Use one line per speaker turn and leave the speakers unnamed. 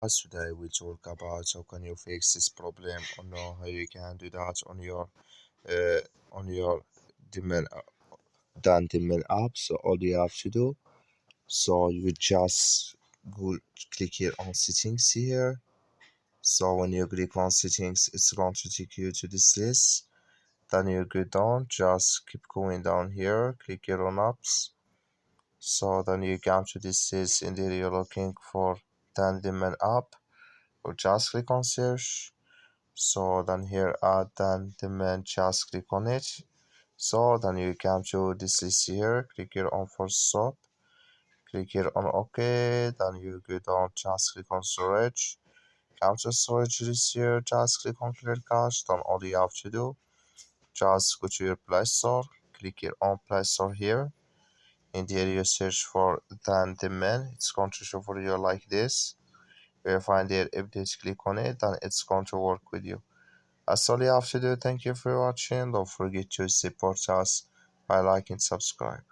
Today we talk about how can you fix this problem or know how you can do that uh, on your Demon Demon app. So all you have to do, so you just go click here on settings here. So when you click on settings, it's going to take you to this list. Then you go down, just keep going down here, click here on apps. So then you come to this list and there you're looking for Demon app or just click on search. So then here add then the main, just click on it. So then you come to this list here, click here on force stop, click here on OK, then you go down, just click on storage, come to storage list here, just click on clear cache. Then all you have to do, just go to your Play Store, click here on Play Store here, and here you search for then the main, it's going to show for you like this. You find it, if you click on it, then it's going to work with you. That's all you have to do. Thank you for watching. Don't forget to support us by liking and subscribe.